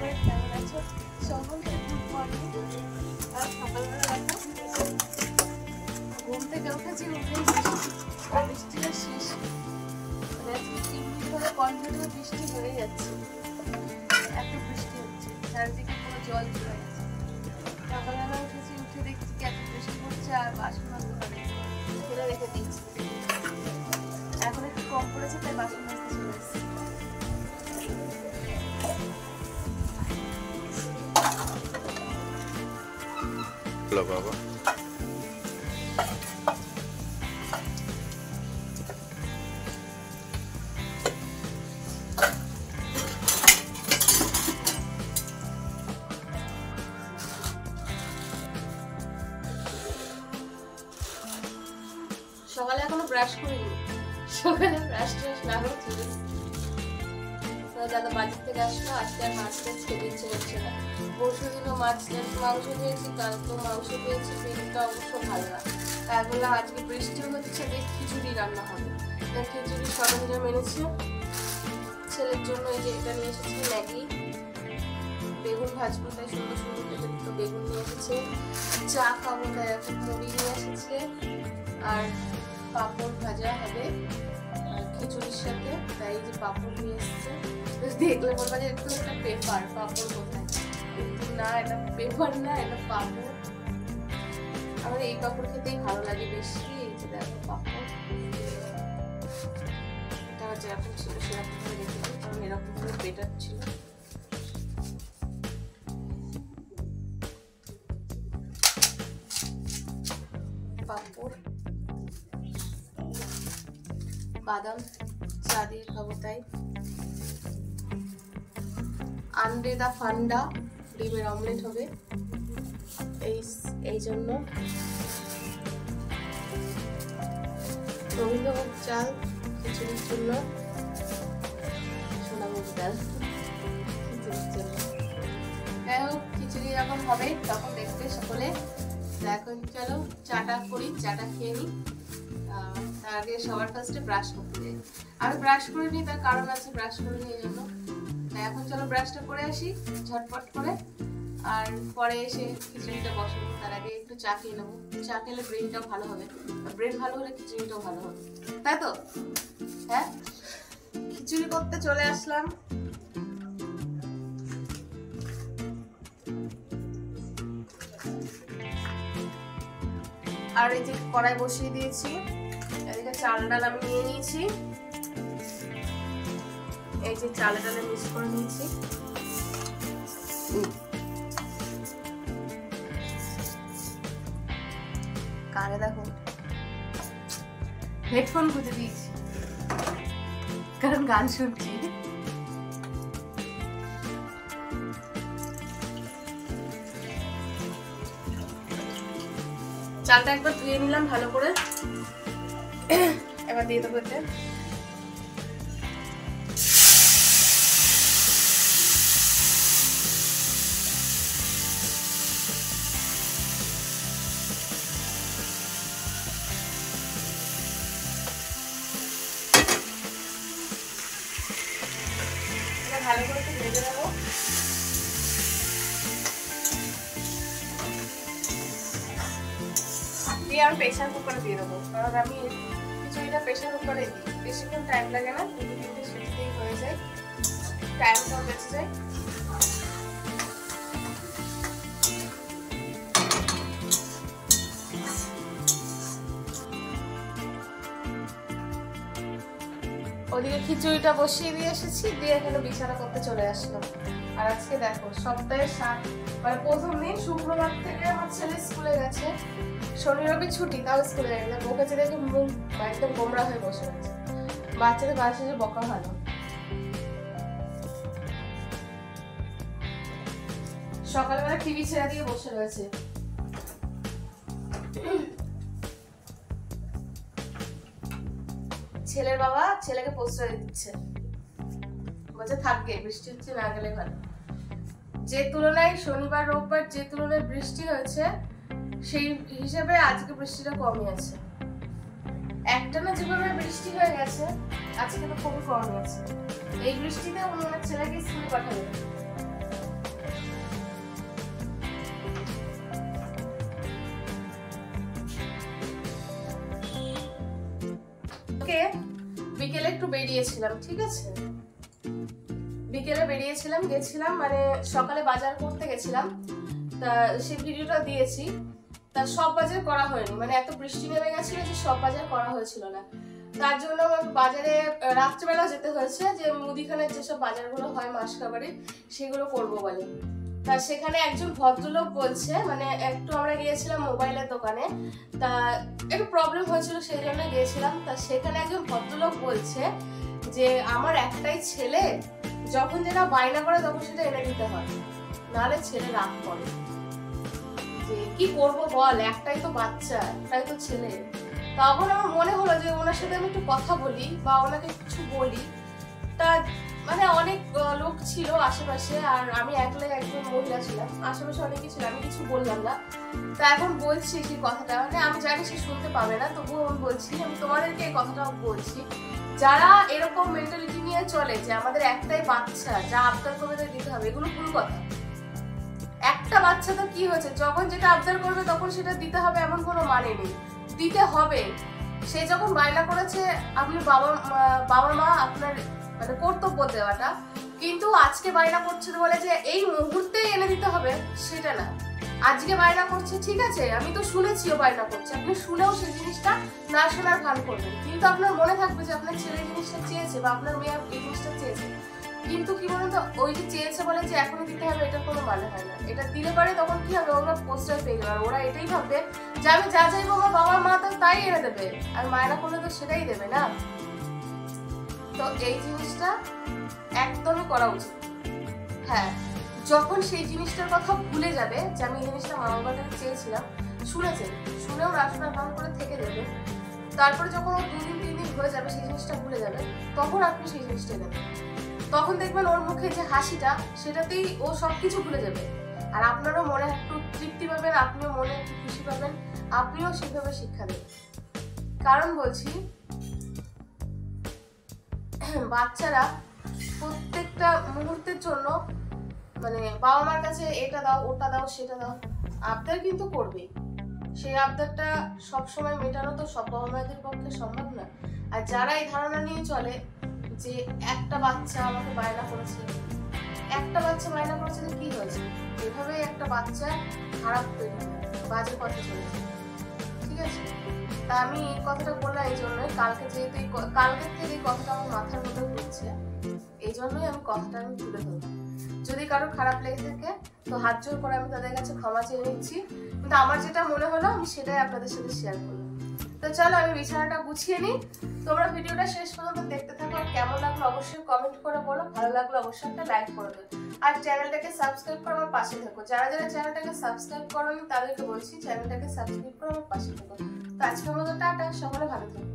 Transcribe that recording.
সবাই কেমন আছো? সকলকে গুড মর্নিং। আর সকালবেলা দেখো ঘুম থেকে উঠেছি, বৃষ্টিটা শেষ। মানে আজকে 3 দিন ধরে কন্টিনিউ বৃষ্টি হয়ে যাচ্ছে, এত বৃষ্টি হচ্ছে, চারিদিকে পুরো জল চলে গেছে। সকালবেলা উঠেছি, উঠে দেখছি কি এত বৃষ্টি হচ্ছে আর বাসন ফেলে রেখে দিচ্ছি। এখন একটু কম পড়েছে তাই বাসন মাজতে চলে এসেছি। বাবা সকালে এখনো ব্রাশ করিনি, সকালে ব্রাশ ট্রাশ না করে চলে দাদা বাজার থেকে আসলো। আজকে আর মাছ টাছ খেতে ইচ্ছে করছে না। পরশু দিনও মাংস পেয়েছি, কালকেও মাংস পেয়েছি, পেটটা অবশ্য ভালো না। তাই বললাম আজকে বৃষ্টিও হচ্ছে, যে খিচুড়ি রান্না হবে। খিচুড়ি সরঞ্জাম এনেছে ছেলের জন্য। এই যে এটা নিয়ে এসেছে ম্যাগি, বেগুন ভাজবো তাই সুন্দর সুন্দর করে একটু বেগুন নিয়ে এসেছে। চা খাবো তাই এখন মুড়ি নিয়ে এসেছে, আর পাঁপড় ভাজা হবে খিচুড়ির সাথে, তাই যে পাঁপড় নিয়ে এসেছে। দেখলে বলবা যে একটু একটা পেপার, পাঁপড় কোথায়, কিন্তু না, এটা পেপার না, এটা পাঁপড়। আমার এই পাঁপড় খেতেই ভালো লাগে বেশি। এই যে দেখো পাঁপড়, এটা যেরকম ছিল সেরকম করে রেখে দিই, কারণ এরকম করে বেটার ছিল। পাঁপড়, বাদাম চা দিয়ে খাবো তাই। আন্ডে দা ফান্ডা, ডিমের অমলেট হবে এই জন্য। রবীন্দ্রভোগ চাল খিচুড়ির জন্য, সোনামুখ ডাল খিচুড়ির জন্য। যাই হোক, খিচুড়ি যখন হবে তখন দেখবে সকলে। এখন চলো চাটা করি, চাটা খেয়ে নিই। তার আগে সবার ফার্স্টে ব্রাশ করতে যাই। আমি ব্রাশ করে নিই, তার কারণ আছে, ব্রাশ করে নিই এই জন্য। এখন চলো ব্রাশটা করে আসি ঝটপট করে, আর পরে এসে খিচুড়িটা বসাবো। তার আগে একটু চা খেয়ে নেবো, চা খেলে ব্রেনটাও ভালো হবে, ব্রেন ভালো হলে খিচুড়িটাও ভালো হবে, তাই তো? হ্যাঁ, খিচুড়ি করতে চলে আসলাম। আর এই যে কড়াই বসিয়ে দিয়েছি, এদিকে চাল ডাল আমি নিয়ে নিয়েছি। এই যে চাল ডালে মিক্স করে নিয়েছি। কানে দেখো হেডফোন খুঁজে দিয়েছি, কারণ গান শুনছি। চালটা একবার ধুয়ে নিলাম ভালো করে, এবার দিয়ে দেবো এতে ভালো করে একটু ভেজে নেবো। দিয়ে আমি প্রেসার কুকারে দিয়ে দেবো, কারণ আমি খিচুড়িটা প্রেসার কুকারে দিই, বেশিক্ষণ টাইম লাগে না, 2-3টে সিটিতেই হয়ে যায়, টাইমটাও বেঁচে যায়। ওদিকে খিচুড়িটা বসিয়ে দিয়ে এসেছি, দিয়ে এখানে বিছানা করতে চলে আসলাম। আর আজকে দেখো সপ্তাহে 7, মানে প্রথম দিন শুক্রবার থেকে আমার ছেলে স্কুলে গেছে, শনি রবি ছুটি, তাও স্কুলে যায় না। বকেছে দেখে মুখ একদম গোমরা হয়ে বসে আছে। বাচ্চাদের বাসে যে বকা ভালো। সকালবেলা টিভি ছেড়ে দিয়ে বসে রয়েছে। ছেলের বাবা ছেলেকে প্রশ্রয় দিচ্ছে, বলছে থাকবে, বৃষ্টি হচ্ছে না গেলে ভালো। যে তুলনায় শনিবার রোববার যে তুলনায় বৃষ্টি হয়েছে, সেই হিসাবে আজকে বৃষ্টিটা কমই আছে। একটানা যেভাবে বৃষ্টি হয়ে গেছে, আজকে তো খুবই কমই আছে। এই বৃষ্টিতে উনি ওনার ছেলেকে স্কুলে পাঠাবে। কালকে বিকেলে একটু বেরিয়েছিলাম, ঠিক আছে, বিকেলে গেছিলাম মানে সকালে বাজার করতে গেছিলাম, তা সেই ভিডিওটা দিয়েছি। তা সব বাজার করা হয়নি, মানে এত বৃষ্টি নেমে গেছিল যে সব বাজার করা হয়েছিল না। তার জন্য বাজারে রাত্রেবেলা যেতে হয়েছে, যে মুদিখানার যেসব বাজারগুলো হয় মাসকাবারির সেগুলো করবো বলে। তা সেখানে একজন ভদ্রলোক বলছে, মানে একটু আমরা গিয়েছিলাম মোবাইলের দোকানে, তা একটু প্রবলেম হয়েছিল সেই জন্য গিয়েছিলাম। তা সেখানে একজন ভদ্রলোক বলছে যে আমার একটাই ছেলে, যখন যেটা বায়না করে তখন সেটা এনে দিতে হয়, নাহলে ছেলে রাগ করে। যে কি করবো বল, একটাই তো বাচ্চা, একটাই তো ছেলে। তখন আমার মনে হলো যে ওনার সাথে আমি একটু কথা বলি বা ওনাকে কিছু বলি। তা মানে অনেক লোক ছিল আশেপাশে, আর আমি একলাই একজন মহিলা ছিলাম, আশেপাশে অনেকেই ছিল, আমি কিছু বললাম না। তা এখন বলছি সেই কথাটা, মানে আমি জানি সে শুনতে পাবে না, তবুও আমি বলছি, আমি তোমাদেরকে এই কথাটা বলছি, যারা এরকম মেন্টালিটি নিয়ে চলে যে আমাদের একটাই বাচ্চা, যা আবদার করবে দিতে হবে, এগুলো ভুল কথা। একটা বাচ্চা তো কি হয়েছে, যখন যেটা আবদার করবে তখন সেটা দিতে হবে এমন কোনো মানে নেই, দিতে হবে। সে যখন বায়না করেছে, আপনি বাবা মা আপনার মানে কর্তব্য দেওয়াটা, কিন্তু আজকে বায়না করছে বলে যে এই মুহূর্তে এনে দিতে হবে সেটা না। আজকে বায়না করছে, ঠিক আছে, আমি তো শুনেছিও বায়না করছে, আপনি শুনেও সেই জিনিসটা না শোনার ভান করবেন, কিন্তু আপনার মনে থাকবে যে আপনার ছেলে জিনিসটা চেয়েছে বা আপনার মেয়ে এই জিনিসটা চেয়েছে। কিন্তু কি বলুন তো, ওই যে চেয়েছে বলে যে এখনই দিতে হবে, এটা কোনো মানে হয় না। এটা দিলে পারে তখন কি হবে, ওরা পোস্টার পেয়ে যাবে, আর ওরা এটাই ভাববে যে আমি যা চাইবো আমার বাবা মা তো তাই এনে দেবে, আর মায়েরা করলে তো সেটাই দেবে না। তো এই জিনিসটা একদমই করা উচিত। হ্যাঁ, যখন সেই জিনিসটার কথা ভুলে যাবে যে আমি এই জিনিসটা মা বাবার কাছে চেয়েছিলাম, শুনেও রাসনা ভাঙ করে থেকে যাবে, তারপরে যখন ও 2 দিন 3 দিন হয়ে যাবে সেই জিনিসটা ভুলে যাবে, তখন আপনি সেই জিনিসটা দেবেন। তখন দেখবেন ওর মুখে যে হাসিটা, সেটাতেই ও সবকিছু ভুলে যাবে, আর আপনারও মনে একটু তৃপ্তি পাবেন, আপনিও মনে একটু খুশি পাবেন, আপনিও সেভাবে শিক্ষা দেবেন। কারণ বলছি, বাচ্চারা প্রত্যেকটা মুহূর্তের জন্য মানে বাবা মার কাছে এটা দাও, ওটা দাও, সেটা দাও, আবদার কিন্তু করবেই। সেই আবদারটা সবসময় মেটানো তো সব বাবা মায়েদের পক্ষে সম্ভব না। আর যারা এই ধারণা নিয়ে চলে যে একটা বাচ্চা আমাকে বায়না করেছে, তো কি হয়েছে, এভাবেই একটা বাচ্চা খারাপ তৈরি হয়, বাজে পথে চলেছে, ঠিক আছে। তা আমি এই কথাটা বললাম এই জন্যই, কালকে থেকে এই কথাটা আমার মাথার মধ্যে ঘুরছে, এই জন্যই আমি কথাটা তুলে ধরলাম। যদি কারো খারাপ লেগে থাকে তো হাত জোর করে আমি তাদের কাছে ক্ষমা চেয়ে নিচ্ছি, কিন্তু আমার যেটা মনে হলো আমি সেটাই আপনাদের সাথে শেয়ার করলাম। তো চলো আমি বিছানাটা গুছিয়ে নিই, তোমরা ভিডিওটা শেষ পর্যন্ত দেখতে থাকো, আর কেমন লাগলো অবশ্যই কমেন্ট করে বলো, ভালো লাগলো অবশ্যই একটা লাইক করে দেবে, আর চ্যানেলটাকে সাবস্ক্রাইব করে আমার পাশে থাকো। যারা চ্যানেলটাকে সাবস্ক্রাইব করোনি তাদেরকে বলছি চ্যানেলটাকে সাবস্ক্রাইব করে আমার পাশে থাকো। তো আজকের মতো টাটা, সকলে ভালো থাকো।